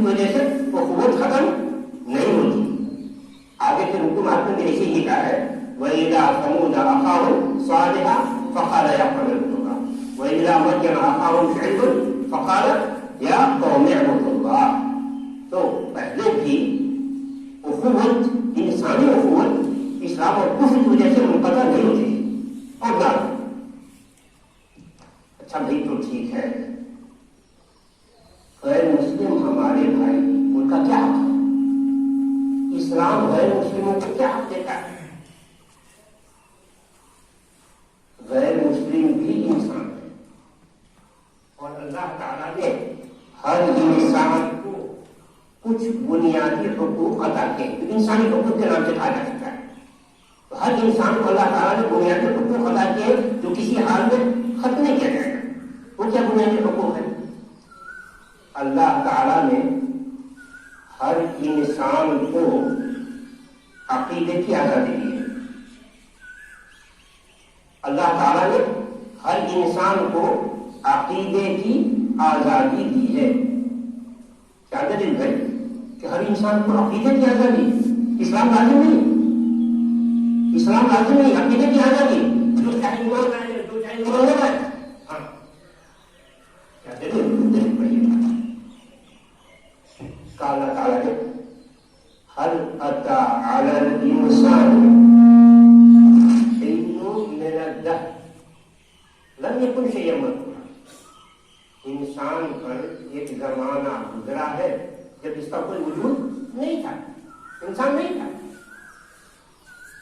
وجہ سے وہ قوت ختم نہیں ہوتی. آگے کے حکومت میں ایسے ہی کہا ہے وَإِلَىٰ ثَمُودَ أَخَاهُمْ صَالِحًا فَقَالَ يَا قَوْمِ اعْبُدُوا اللَّهَ وَإِلَىٰ مَدْيَنَ أَخَاهُمْ شُعَيْبًا فَقَالَ يَا قَوْمِ اعْبُدُوا اللَّهَ. تو پہلے بھی اخوت، انسانی اخوت اسلام اور کفر کی وجہ سے منقطع نہیں ہوتی. اور نہ اچھا بھائی تو ٹھیک ہے، غیر مسلم ہمارے بھائی ان کا کیا حق ہے؟ اسلام غیر مسلموں کو کیا حق دیتا ہے؟ غیر مسلم بھی انسان ہے اور اللہ تعالیٰ نے ہر انسان کو کچھ بنیادی حقوق عطا کیے. انسانی حقوق کے نام سے کہا جا سکتا ہے. تو ہر انسان کو اللہ تعالیٰ نے بنیادی حقوق عطا کیے جو کسی حال میں ختم نہیں کیا جائے گا. وہ کیا بنیادی حقوق ہے؟ اللہ تعالیٰ نے ہر انسان کو عقیدے کی آزادی دی ہے. اللہ تعالیٰ نے ہر انسان کو عقیدے کی آزادی دی ہے. کیا دلیل ہے کہ ہر انسان کو عقیدے کی آزادی؟ اسلام لازم نہیں، اسلام لازم نہیں، عقیدے کی آزادی. جو چاہے ایمان لائے، جو چاہے ایمان نہ لائے. ہاں کیا دلیل بھائی؟ اللہ تعالیٰ نے هل أتى على الإنسان حين من الدهر لم يكن شيئا مذكورا. انسان پر ایک زمانہ گزرا ہے جب اس کا کوئی وجود نہیں تھا، انسان نہیں تھا.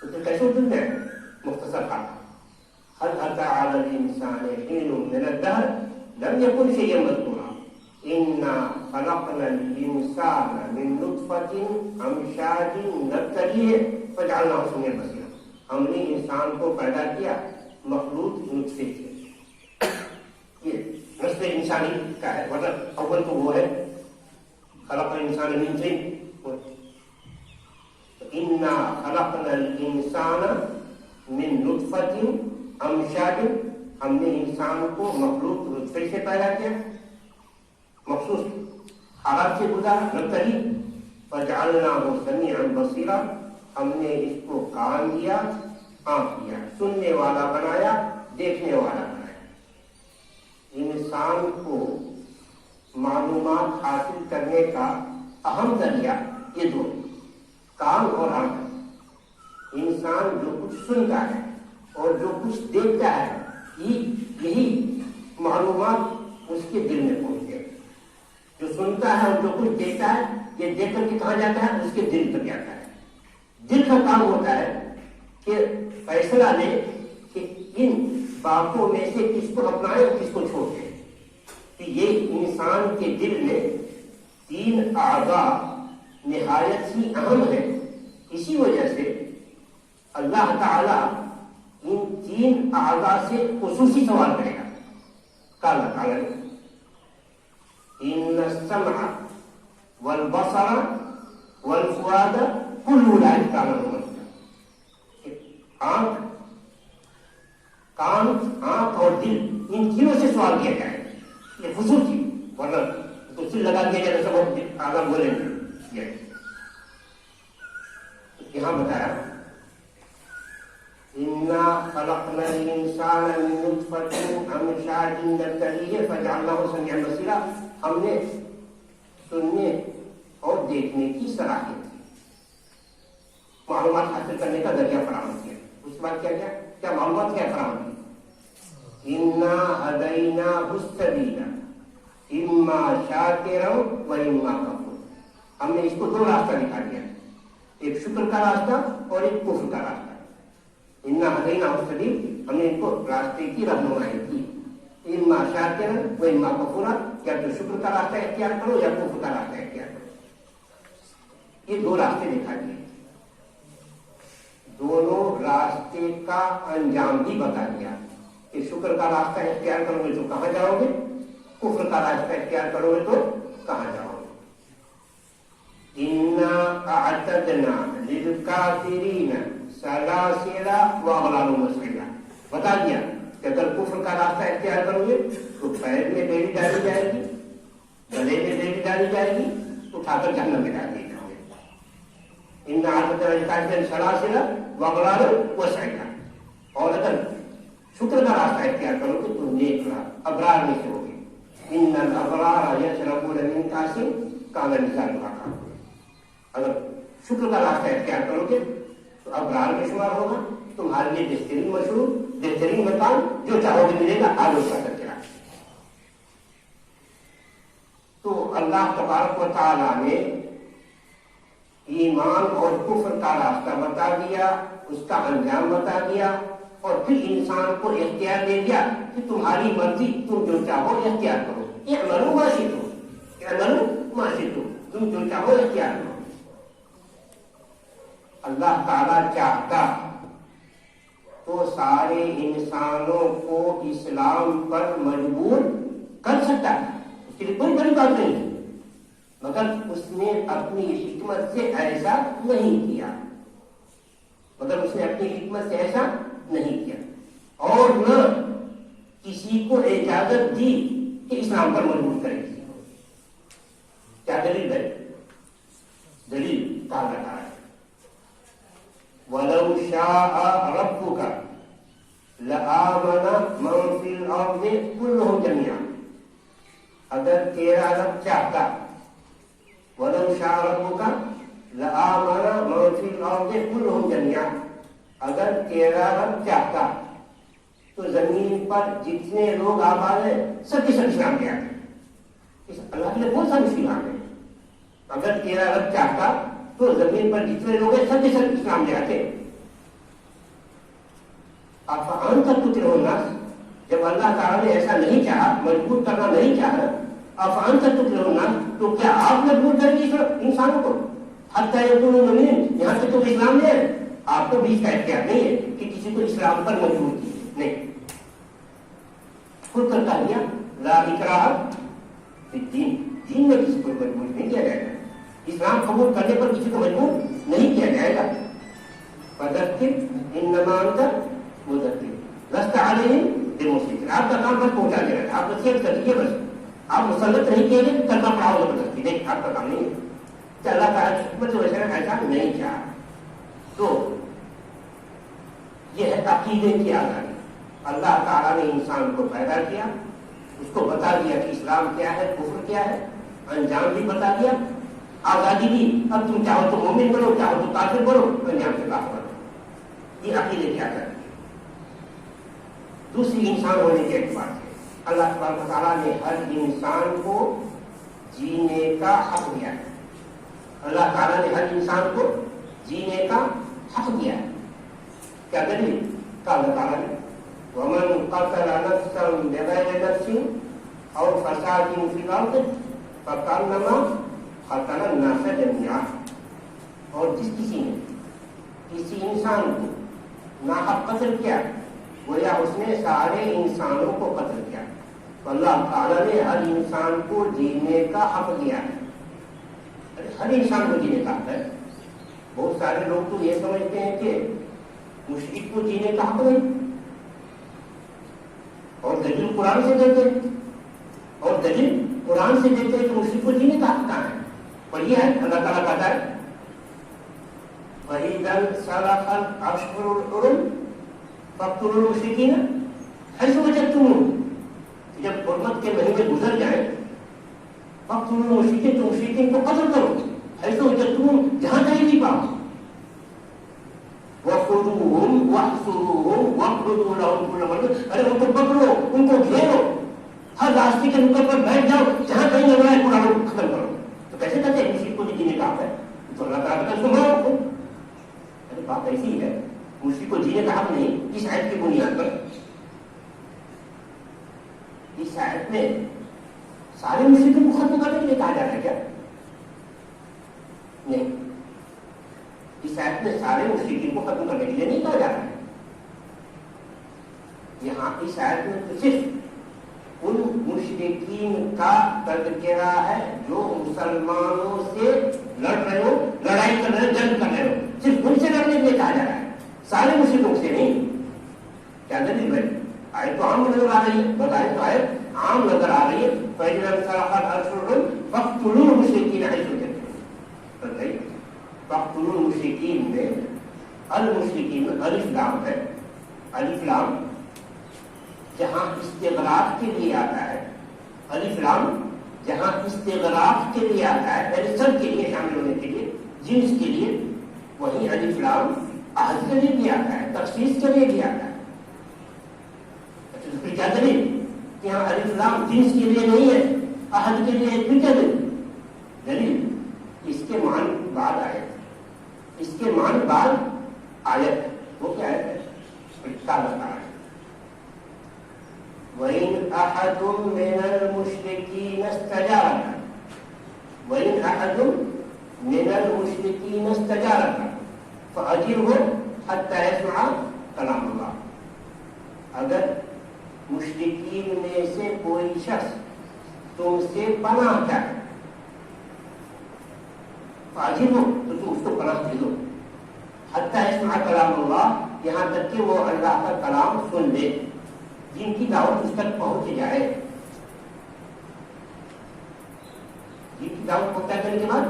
تو پھر کیسے وجود ہے؟ مختصر کہا هل أتى على الإنسان حين من الدهر لم يكن شيئا مذكورا. إنا خلقنا الإنسان من نطفة أمشاج نبتليه فجعلناه سميعا بصيرا. ہم نے انسان کو پیدا کیا مخلوط نطفے سے. یہ نسل انسانی کا ہے، مطلب اول تو وہ ہے خلق الانسان من طين. إنا خلقنا الإنسان من نطفة أمشاج، ہم نے انسان کو مخلوط نطفے سے پیدا کیا، مخصوص حالات سے گزارا. نبتلی فجعلناه سمیعا بصیرا، ہم نے اس کو کان دیا، آنکھ دیا، سننے والا بنایا، دیکھنے والا بنایا. انسان کو معلومات حاصل کرنے کا اہم ذریعہ یہ دو، کان اور آنکھ. انسان جو کچھ سنتا ہے اور جو کچھ دیکھتا ہے یہی معلومات اس کے دل میں پہنچتی ہے. جو سنتا ہے اور جو کچھ دیکھتا ہے یہ دیکھ کر کے کہاں جاتا ہے؟ اس کے دل تک جاتا ہے. دل کا کام ہوتا ہے کہ فیصلہ لے کہ ان باتوں میں سے کس کو اپنائے اور کس کو چھوڑ دے. کہ یہ انسان کے دل میں تین اعضاء نہایت ہی اہم ہے. اسی وجہ سے اللہ تعالی ان تین اعضاء سے خصوصی سوال کرے گا. اللہ تعالیٰ نے ان السمع والبصر والفؤاد كل اولئك كان عنه مسؤولا. آنکھ، کان، آنکھ اور دل، ان تینوں سے سوال کیا جائے. یہ خصوصی، ورنہ تو سل لگا دیا جائے تو سب آگے بولیں گے. یہاں بتایا إنا خلقنا الإنسان من نطفة أمشاج نبتليه فجعلناه سميعا بصيرا. ہم نے سننے اور دیکھنے کی صلاحیت دی، معلومات حاصل کرنے کا ذریعہ فراہم کیا. اس کے بعد کیا معلومات کیا فراہم کی؟ إنا هديناه السبيل إما شاكرا وإما كفورا. ہم نے اس کو دو راستہ دکھا دیا، ایک شکر کا راستہ اور ایک کفر کا راستہ. انا هديناه السبيل، ہم نے ان کو راستے کی رہنمائی کی. اما شاکرا و اما کفورا، یا تو شکر کا راستہ اختیار کرو یا کفر کا راستہ اختیار کرو. یہ دو راستے دکھا دیے. دونوں راستے کا انجام بھی بتا دیا کہ شکر کا راستہ اختیار کرو گے تو کہاں جاؤ گے، کفر کا راستہ اختیار کرو گے تو کہاں جاؤ گے. انا اعتدنا للکافرین سلاسل واغلال مسعلا. بتا دیا کہ اگر کفر کا راستہ اختیار کرو گے تو پیر میں بیڑی ڈالی جائے گی، گلے میں بیڑی ڈالی جائے گی، اٹھا کر جہنم میں ڈال دیے جاؤ گے. ان عادت سلاسل وغلال وسعیرا. اور اگر شکر کا راستہ اختیار کرو گے تو نیک ابرار میں سے ہوگے. ان الابرار یشربون من کاس کان مزاجها کافورا. اگر شکر کا راستہ اختیار کرو گے تو ابرار میں شمار ہوگا. تمہارے لیے بہترین مشروب بہترین مکان جو چاہو گے ملے گا. آلو کا کر کے رکھ. تو اللہ تبارک و تعالیٰ نے ایمان اور کفر کا راستہ بتا دیا, اس کا انجام بتا دیا, اور پھر انسان کو اختیار دے دیا کہ تمہاری مرضی, تم جو چاہو اختیار کرو. اعملوا ما شئتم, اعملوا ما شئتم, تم جو چاہو اختیار کرو. اللہ تعالیٰ چاہتا تو سارے انسانوں کو اسلام پر مجبور کر سکتا ہے, اس کے لیے کوئی بڑی بات نہیں, مگر اس نے اپنی حکمت سے ایسا نہیں کیا. نہیں کیا اور نہ کسی کو اجازت دی کہ اسلام پر مجبور کرے کسی کو. کیا دلیل ہے؟ دلیل کہا رہا ہے وَلَوْ شَاءَ رَبُّكَ لَآمَنَ مَنْ فِي الْأَرْضِ كُلُّهُمْ جَمِيعًا. اگر تیرا رب چاہتا, وَلَوْ شَاءَ رَبُّكَ لَآمَنَ مَنْ فِي الْأَرْضِ كُلُّهُمْ جَمِيعًا. اگر تیرا رب چاہتا تو زمین پر جتنے لوگ آباد ہیں سب کے سب اسلام لے آتے. اللہ کے لیے کون سا مشکل ہے؟ اگر تیرا رب چاہتا تو زمین پر جتنے لوگ ہیں سب کے سب اسلام لے آتے. افأنت تکرہ الناس, جب اللہ تعالیٰ نے ایسا نہیں چاہا, مجبور کرنا نہیں چاہا, افأنت تکرہ الناس, تو کیا آپ مجبور کریں گے انسانوں کو حتی یکونوا مؤمنین, یہاں سے تو اسلام لے آئے. آپ کو بھی اس کا اختیار نہیں ہے کہ کسی کو اسلام پر مجبور کیجیے, نہیں. خود کرتا دیا لا اکراہ فی الدین, دین میں کسی کو مجبور نہیں کیا جائے گا. اسلام قبول کرنے پر کسی کو مجبور نہیں کیا جائے گا. فذکر انما انت مذکر لست علیہم بمسلط. آپ کا کام بس پہنچا دینا ہے, آپ نصیحت کر دیجیے بس. آپ مسلط نہیں کیے گئے کرنا پڑا زبردستی, نہیں, آپ کا کام نہیں ہے. کہ اللہ تعالیٰ کی حکمت ویسے ایسا نہیں چاہا. تو یہ ہے عقیدے کی آزادی. اللہ تعالیٰ نے انسان کو پیدا کیا, اس کو بتا دیا کہ اسلام کیا ہے, کفر کیا ہے, انجام بھی بتا دیا, آزادی بھی. اب تم چاہو تو مومن بنو, چاہو تو کافر بنو, انجام سے کافر بنو. یہ عقیدے کی آزادی ہے. دوسری انسان ہونے کے اعتبار سے اللہ تبارک و تعالیٰ نے ہر انسان کو جینے کا حق دیا ہے. اللہ تعالیٰ نے ہر انسان کو جینے کا حق دیا ہے. کیا دلیل؟ کہ اللہ تعالیٰ نے وَمَنْ قَتَلَ نَفْسًا بِغَيْرِ نَفْسٍ أَوْ فَسَادٍ فِي الْأَرْضِ فَكَأَنَّمَا قَتَلَ النَّاسَ جَمِيعًا. اور جس کسی نے کسی انسان کو ناحق قتل کیا گویا اس نے سارے انسانوں کو قتل کیا. تو اللہ تعالیٰ نے ہر انسان کو جینے کا حق دیا ہے. ہر انسان کو جینے کا حق ہے. بہت سارے لوگ تو یہ سمجھتے ہیں کہ مشرک کو جینے کا حق نہیں, اور دلیل قرآن سے دیتے ہیں, اور دلیل قرآن سے دیتے ہیں کہ مشرک کو جینے کا حق کہاں ہے. اور یہ ہے اللہ تعالیٰ کہتا ہے وَإِذَا انْسَلَخَ الْأَشْهُرُ الْحُرُمُ فَاقْتُلُوا الْمُشْرِكِينَ حَيْثُ وَجَدتُمُوهُمْ. جب حرمت کے مہینے گزر جائیں فَاقْتُلُوا الْمُشْرِكِينَ, تو مشرکین کو قتل کرو حَيْثُ وَجَدتُمُوهُمْ, جہاں کہیں بھی پاؤ. وَخُذُوهُمْ وَاحْصُرُوهُمْ وَاقْعُدُوا لَهُمْ كُلَّ مَرْصَدٍ. ارے ان کو پکڑو, ان کو گھیرو, ہر راستے کے نکل پر بیٹھ جاؤ, جہاں کہیں نظر آئے قرآن کو ختم کرو. تو کیسے کہتے ہیں مشرک کو جینے کا حق ہے؟ تو اللہ تعالیٰ کہتا ہے سنو, ارے بات ایسی ہے, مشرک کو جینے کا حق نہیں. اس آیت کی بنیاد پر, اس آیت میں سارے مشرکوں کو ختم کرنے کے لیے کہا جا رہا ہے کیا؟ نہیں, اس آیت میں سارے مشرکین کو ختم کرنے کے لیے نہیں کہا جا رہا ہے. یہاں اس آیت میں تو صرف ان مشرکین کا تذکرہ ہے جو مسلمانوں سے لڑ رہے ہو, لڑائی کر رہے ہو, جنگ کر رہے ہو. صرف ان سے لڑنے کے لیے کہا جا رہا ہے, سارے مشرکوں سے نہیں. کیا دلیل بھائی؟ آیت تو عام نظر آ رہی ہے, بتائیں تو آیت عام نظر آ رہی ہے. فَإِذَا انْسَلَخَ الْأَشْهُرُ الْحُرُمُ فَاقْتُلُوا الْمُشْرِكِينَ حَيْثُ وَجَدتُمُوهُمْ. المشرکین میں الف لام ہے. الف لام جہاں استغراق کے لیے آتا ہے، الف لام جہاں استغراق کے لیے آتا ہے، یعنی سب کے لیے شامل ہونے کے لیے، جنس کے لیے، وہیں الف لام عہد کے لیے بھی آتا ہے، تخصیص کے لیے بھی آتا ہے. تو پھر کیا دلیل کہ یہاں الف لام جنس کے لیے نہیں ہے، عہد کے لیے ہے؟ پھر کیا دلیل اس کے معنی بعد آئے، اس کے معنی بعد آیت وہ کیا ہے؟ کیا بتا ہے؟ وَإِنْ أَحَدٌ مِّنَ الْمُشْرِكِينَ اسْتَجَارَكَ وَإِنْ أَحَدٌ مِّنَ الْمُشْرِكِينَ اسْتَجَارَكَ فَأَجِرْهُ حَتَّى يَسْمَعَ كَلَامَ اللَّهِ. اگر مشرکین میں سے کوئی شخص تم سے پناہ چاہے، فَأَجِرْهُ تو تم اس کو پناہ دے دو، حَتَّى يَسْمَعَ كَلَامَ اللَّهِ یہاں تک کہ وہ اللہ کا کلام سن لے، جن کی دعوت اس تک پہنچ جائے. جن کی دعوت پہنچا کرنے کے بعد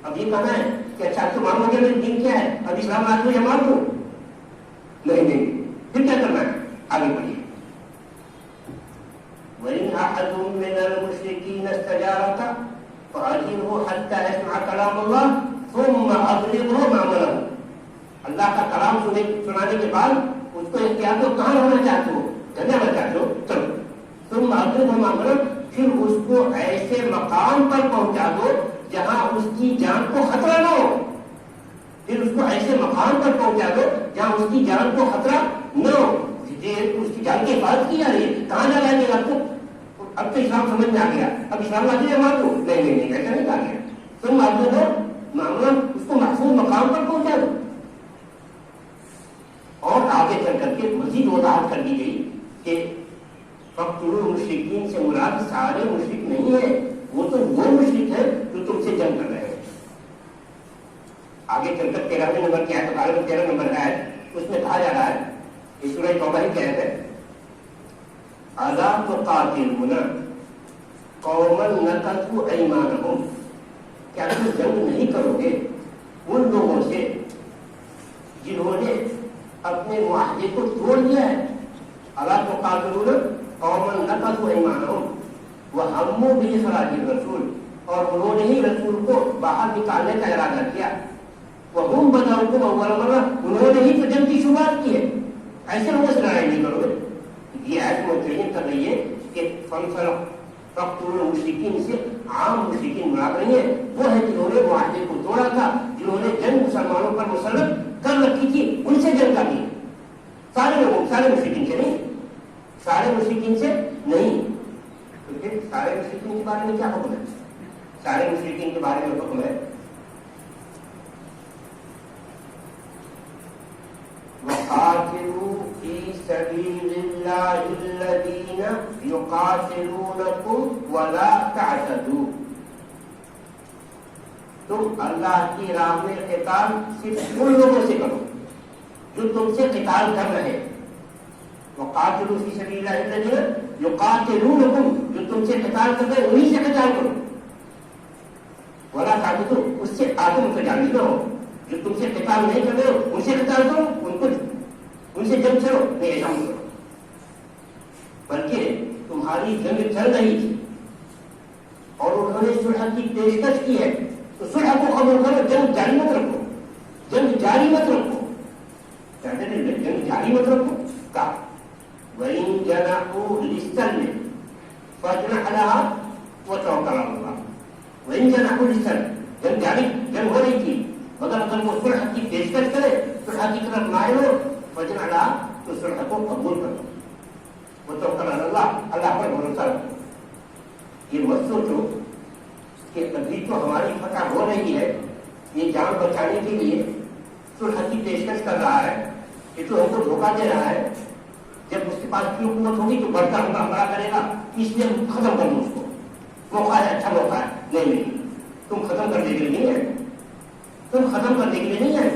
اب یہ کہنا ہے کہ اچھا تو معلوم ہو گیا میرے دین کیا ہے، اب اسلام لا دوں یا مان دوں؟ نہیں، پھر کیا کرنا ہے؟ آگے بڑھیے. وَإِنْ أَحَدٌ مِّنَ الْمُشْرِكِينَ اسْتَجَارَكَ فَأَجِرْهُ حَتَّى يَسْمَعَ كَلَامَ اللَّهِ ثُمَّ أَبْلِغْهُ مَأْمَنَهُ. اللہ کا کلام سنانے کے بعد اس کو اختیار دو، کہاں رہنا چاہتے ہو، جانا چاہتے ہو، چلو. تم پھر اس کو ایسے مقام پر پہنچا دو جہاں اس کی جان کو خطرہ نہ ہو. پھر اس کو ایسے مقام پر پہنچا دو جہاں اس کی جان کو خطرہ نہ ہو. اس کی جان کی حفاظت کی جا رہی ہے، کہاں جا رہا ہے آپ کو؟ اب تو اسلام سمجھ میں آ گیا، اب اسلام لا دیا مار دو؟ نہیں، ایسا نہیں کہا گیا. تم معاملہ اس کو محفوظ مقام پر پہنچا دو. اور آگے چل کر کے مزید وضاحت کر دی گئی کہ فَقْتُلُوا الْمُشْرِكِينَ سے مراد سارے مشرک نہیں ہے، وہ تو وہ مشرک ہے جو تم سے جنگ کر رہے ہیں. آگے چل کر 13 نمبر کی آیت 13 نمبر ہے، اس میں کہا جا رہا ہے، اس سورہ توبہ ہی کہتے ہیں أَلَا تُقَاتِلُونَ قَوْمًا نَكَثُوا أَيْمَانَهُمْ. کیا تم جنگ نہیں کرو گے ان لوگوں سے جنہوں نے اپنے معاہدے کو توڑ دیا ہے؟ أَلَا تُقَاتِلُونَ قَوْمًا نَكَثُوا أَيْمَانَهُمْ وَهَمُّوا بِإِخْرَاجِ الرَّسُولِ اور انہوں نے ہی رسول کو باہر نکالنے کا ارادہ کیا. وَهُمْ بَدَأُوكُمْ أَوَّلَ مَرَّةٍ انہوں نے ہی تو جنگ کی شروعات کی ہے. ایسے لوگوں سے لڑائی نہیں کرو گے. یہ آیت متعین کر رہی ہے کہ فَقْتُلُوا الْمُشْرِكِينَ سے عام مشرکین مراد نہیں ہے، وہ ہے جنہوں نے معاہدے کو توڑا تھا، جنہوں نے جنگ مسلمانوں پر مسلط کر رکھی تھی، ان سے جنگ کرنی. سارے لوگوں، سارے مشرکین سے نہیں، سارے مشرکین سے نہیں. تو پھر سارے مشرکین کے بارے میں کیا حکم ہے؟ سارے مشرکین کے بارے میں حکم ہے وَقَاتِلُوا فِي سَبِيلِ اللَّهِ الَّذِينَ يُقَاتِلُونَكُمْ وَلَا تَعْتَدُوا. تم اللہ کی راہ میں قتال صرف ان لوگوں سے کرو جو تم سے قتال کر رہے. وَقَاتِلُوا فِي سَبِيلِ اللَّهِ الَّذِينَ يُقَاتِلُونَكُمْ جو تم سے قتال کر رہے انہی سے قتال کرو. وَلَا تَعْتَدُوا اس سے آگے متجاوز نہ ہو. جو تم سے قتال نہیں کر رہے ہو ان سے قتال کرو، ان سے جنگ چلو، نہیں ایسا مت کرو. بلکہ تمہاری جنگ چل رہی تھی اور انہوں نے صلح کی پیشکش کی ہے تو صلح کو قبول کرو، جنگ جاری مت رکھو. جنگ جاری مت رکھو، جنگ جاری مت رکھو. کہا وَإِن جَنَحُوا لِلسَّلْمِ فَاجْنَحْ لَهَا وَتَوَكَّلْ عَلَى اللَّهِ. وَإِن جَنَحُوا لِلسَّلْمِ جنگ ہو رہی تھی، مگر اگر وہ صلح کی پیشکش کرے، صلح کی طرف مائل ہو، فَاجْنَحْ لَهَا تو صلح کو قبول کرو. وَتَوَكَّلْ عَلَى اللَّهِ اللہ پر بھروسہ رکھو. یہ مت سوچو کہ ابھی تو ہماری فتح ہو رہی ہے، یہ جان بچانے کے لیے صلح کی پیشکش کر رہا ہے، یہ تو ہم کو دھوکہ دے رہا ہے. جب اس کے پاس کی حکومت ہوگی تو بڑھتا حملہ کرے گا، اس لیے ہم ختم کر دوں اس کو. موقع ہے، اچھا موقع ہے. نہیں، تم ختم کرنے کے لیے نہیں ہے، تم ختم کرنے کے لیے نہیں ہے،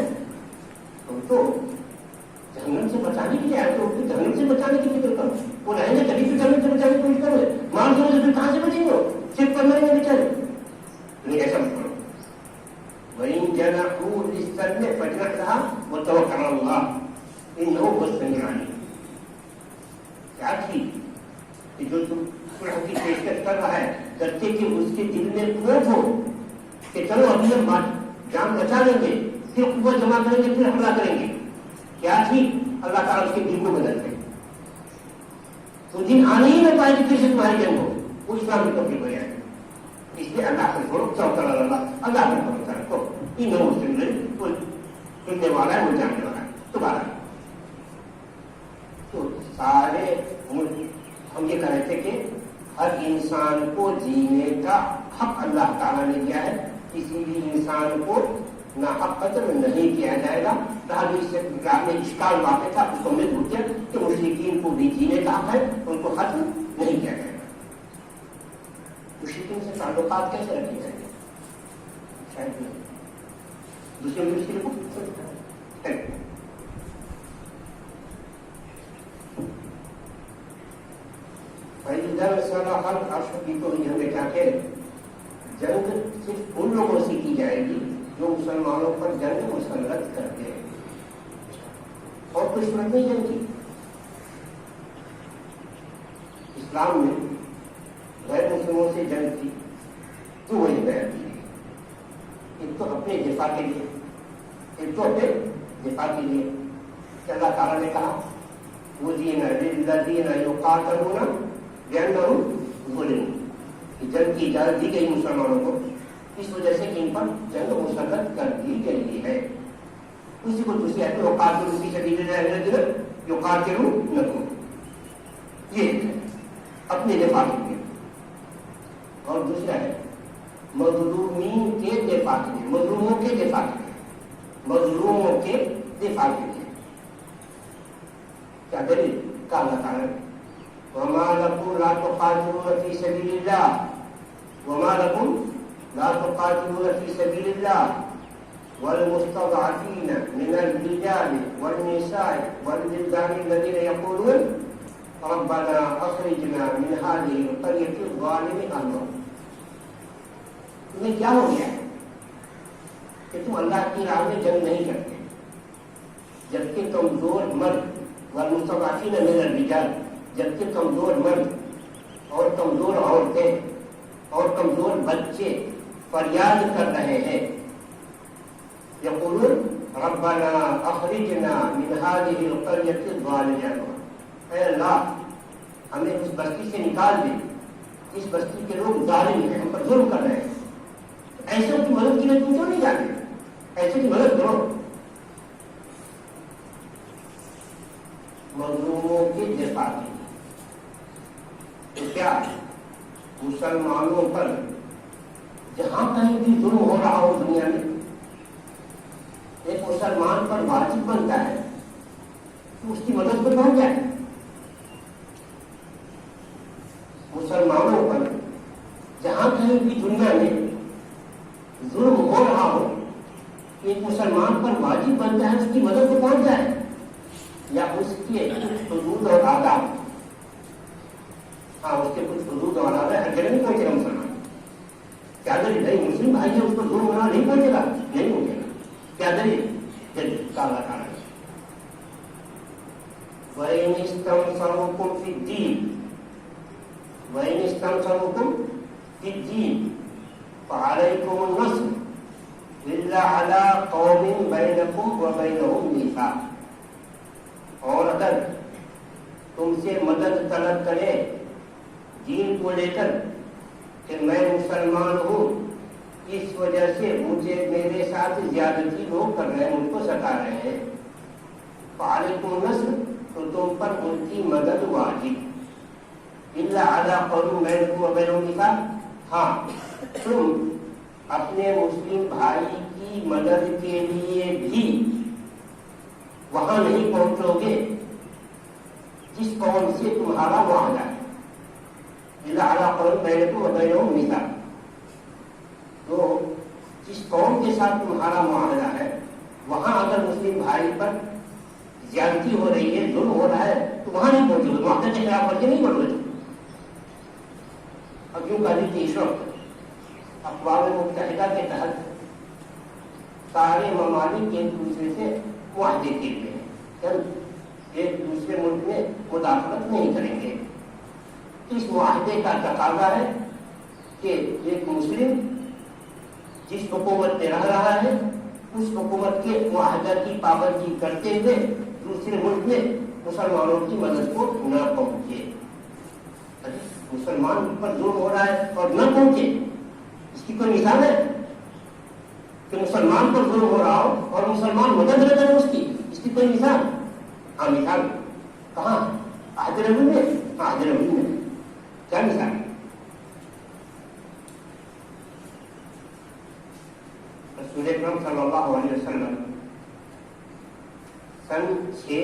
تم تو جہنم سے بچانے کے لیے آئے. تو جہنم سے بچانے کی فکر کرو. وہ رہیں گے کبھی بھی جہنم سے بچانے کی کوشش کرو گے، مان دو پھر کہاں سے بچیں گے؟ صرف پندرہ میں بچارے. نہیں ایسا مت کرو. وَإِن جَنَحُوا لِلسَّلْمِ فَاجْنَحْ لَهَا وَتَوَكَّلْ انه هو السميع العليم. کیا ٹھیک کہ جو تم صلح کی پیشکش کر رہا ہے کرتے کہ اس کے دل میں خوف ہو کہ چلو ابھی ہم جان بچا لیں گے، پھر قوت جمع کریں گے، پھر حملہ کریں گے. کیا ٹھیک اللہ تعالیٰ اس کے دل کو بدل دے. تو دن آنے ہی نہ پائے کہ پھر سے تمہاری جنگ ہو، وہ اسلام کی توفیق ہو جائے. اس لیے اللہ کو چھوڑو، توکل علی اللہ، اللہ پر بھروسہ رکھو. انہوں سے کوئی سننے والا ہے، وہ جاننے والا ہے. دوبارہ تو سارے ہم یہ کہہ رہے تھے کہ ہر انسان کو جینے کا حق اللہ تعالیٰ نے دیا ہے. کسی بھی انسان کو ناحق قتل نہیں کیا جائے گا. اس سے میں اشکال واقع تھا، اس کو میں بھول گیا کہ مشرکین کو بھی جینے کا حق ہے، ان کو ختم نہیں کیا جائے گا. مشرکین سے تعلقات کیسے رکھے جائیں گے؟ شاید نہیں. دوسرے مشکل کو ہمیں کیا کہ جنگ صرف ان لوگوں سے کی جائے گی جو مسلمانوں پر جنگ مسلط کرتے ہیں، اور کچھ نہیں جنگ کی. اسلام میں غیر مسلموں سے جنگ کی تو وہی بیان کی. ایک تو اپنے دفاع کے لیے، ایک تو اپنے دفاع کے لیے کہ اللہ تعالیٰ نے کہا وہ دینا للذین یقاتلون بأنہم ظلموا، کہ جنگ کی اجازت دی گئی مسلمانوں کو اس وجہ سے کہ ان پر جنگ مسلط کر دی گئی ہے. اسی کو دوسری آیت میں وقاتلوا فی سبیل اللہ الذین یقاتلونکم، یہ ہے اپنے دفاع کے لیے. اور دوسرا ہے مظلومین کے دفاع کے لیے، مظلوموں کے دفاع کے لیے، مظلوموں کے دفاع کے لیے. کیا دلیل؟ کہا اللہ تعالیٰ وما لكم لا تقاتلون في سبيل الله وما لكم لا تقاتلون في سبيل الله والمستضعفين من الرجال والنساء والولدان الذين يقولون ربنا اخرجنا من هذه القرية الظالم اهلها. تمہیں کیا ہو گیا ہے کہ تم اللہ کی راہ میں جنگ نہیں کرتے، جبکہ کمزور مرد والمستضعفین من الرجال، جبکہ کمزور مرد اور کمزور عورتیں اور کمزور بچے فریاد کر رہے ہیں. یقولون ربنا اخرجنا من هذه القرية الظالم اهلها، اے اللہ ہمیں اس بستی سے نکال دے، اس بستی کے لوگ ظالم ہیں، ہم پر ظلم کر رہے ہیں. ایسوں کی مدد کے لیے تم کیوں نہیں جاتے؟ ایسے کی مدد کرو. مظلوموں کے دفاع کی. تو کیا مسلمانوں پر جہاں کہیں بھی ظلم ہو رہا ہو دنیا میں، ایک مسلمان پر واجب بنتا ہے تو اس کی مدد پر پہنچ جائے. مسلمانوں پر جہاں کہیں بھی دنیا میں ظلم ہو رہا ہو، ایک مسلمان پر واجب بنتا ہے اس کی مدد پر پہنچ جائے، یا اس کے کچھ حدود اور آداب، ہاں اس کے کچھ حدود اور آداب ہر جگہ نہیں پہنچے گا مسلمان. کیا دلیل؟ نہیں مسلم بھائی ہے، اس کو ظلم ہونا نہیں پہنچے گا، نہیں پہنچے گا. کیا دلیل؟ کالا کالا وَإِنِ اسْتَنْصَرُوكُمْ فِي الدِّينِ وَإِنِ اسْتَنْصَرُوكُمْ فِي الدِّينِ فَعَلَيْكُمُ النَّصْرُ إِلَّا عَلَىٰ قَوْمٍ بَيْنَكُمْ وَبَيْنَهُمْ مِيثَاقٌ. اور اگر تم سے مدد طلب کرے دین کو لے کر کہ میں مسلمان ہوں، اس وجہ سے مجھے میرے ساتھ زیادتی لوگ کر رہے ہیں، مجھ کو ستا رہے ہیں، فعلیکم النصر، تو تم پر ان کی مدد واجب. الا علی قوم بینکم وبینہم میثاق، ہاں تم اپنے مسلم بھائی کی مدد کے لیے بھی وہاں نہیں پہنچو گے جس قوم سے تمہارا معاہدہ ہے. الا علی قوم بینکم وبینہم میثاق، تو جس قوم کے ساتھ تمہارا معاہدہ ہے وہاں اگر مسلم بھائی پر زیادتی ہو رہی ہے، ظلم ہو رہا ہے، تو وہاں نہیں پہنچے گا، معاہدے کے خلاف ورزی نہیں کرو گے. اب یوں کہہ لیجیے اس وقت اقوام متحدہ کے تحت سارے ممالک ایک دوسرے سے معاہدے کیے ہوئے ہیں، دوسرے ملک میں مداخلت نہیں کریں گے. اس معاہدے کا تقاضا ہے کہ ایک مسلم جس حکومت میں رہ رہا ہے اس حکومت کے معاہدہ کی پابندی کرتے ہوئے دوسرے ملک میں مسلمانوں کی مدد کو نہ پہنچے. مسلمان پر ظلم ہو رہا ہے اور نہ پہنچے، اس کی کوئی مثال ہے کہ مسلمان پر ظلم ہو رہا ہو اور مسلمان مدد نہ کرے اس کی کوئی مثال؟ ہاں مثال کہاں؟ عہد نبوی میں. عہد نبوی میں کیا مثال ہے؟ رسول اکرم صلی اللہ علیہ وسلم سن 6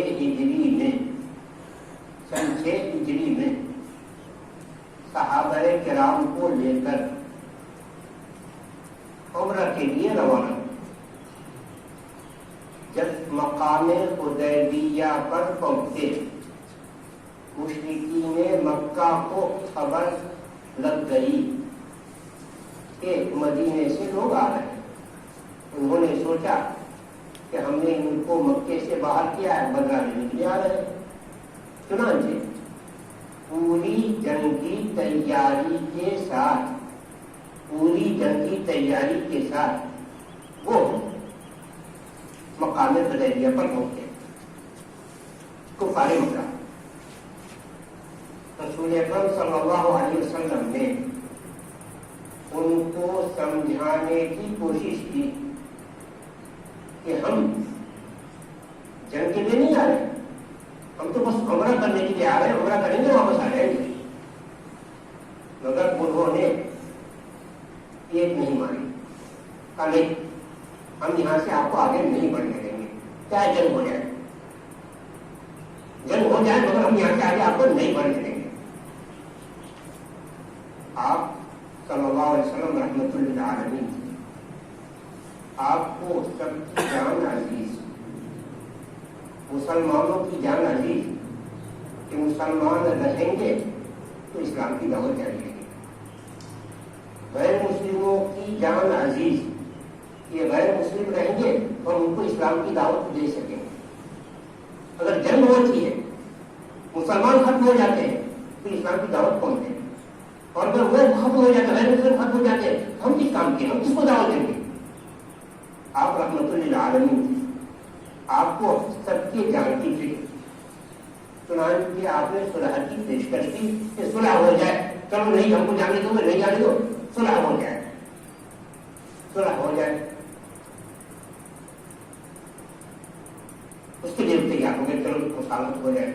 ہجری میں صحابہ کرام کو لے کر عمرہ کے لیے روانہ. جب مقام حدیبیہ پر پہنچے مشرکین مکہ کو خبر لگ گئی کہ مدینے سے لوگ آ رہے ہیں. انہوں نے سوچا کہ ہم نے ان کو مکے سے باہر کیا ہے، بدلہ لینے کے لیے آ رہے ہیں. چنانچہ پوری جنگی تیاری کے ساتھ وہ مقام حدیبیہ پر پہنچے. کفار مکہ رسول اکرم صلی اللہ علیہ وسلم نے ان کو سمجھانے کی کوشش کی کہ ہم جنگ کے لیے نہیں آ رہے، ہم تو بس عمرہ کرنے کے لیے آ رہے ہیں، عمرہ کریں گے واپس آ جائیں گے. مگر انہوں نے ایک نہیں مانی. کہا نہیں، ہم یہاں سے آپ کو آگے نہیں بڑھنے دیں گے، چاہے جنگ ہو جائے. جنگ ہو جائے مگر ہم یہاں سے آگے آپ کو نہیں بڑھنے دیں گے. آپ صلی اللہ علیہ وسلم رحمۃ للعالمین، آپ کو سب کی جان عزیز، مسلمانوں کی جان عزیز کہ مسلمان رہیں گے تو اسلام کی دعوت جاری رہے گی. غیر مسلموں کی جان عزیز، یہ غیر مسلم رہیں گے اور ان کو اسلام کی دعوت دے سکیں گے. اگر جنگ ہوتی ہے، مسلمان ختم ہو جاتے ہیں تو اسلام کی دعوت کون دے؟ اور اگر وہ ختم ہو جاتے ہیں، غیر مسلم ختم ہو جاتے ہیں، ہم کس کام کے، ہم کس کو دعوت دیں گے؟ آپ رحمت للعالمین، آپ کو سب کی جان کی فکر. چنانچہ آپ نے صلح کی پیشکش کی کہ صلح ہو جائے. چلو نہیں، ہم کو جانے دو، نہیں جانے دو، صلح ہو جائے، صلح ہو جائے. اس کے لیے تیار ہو گئے، چلو مصالحت ہو جائے.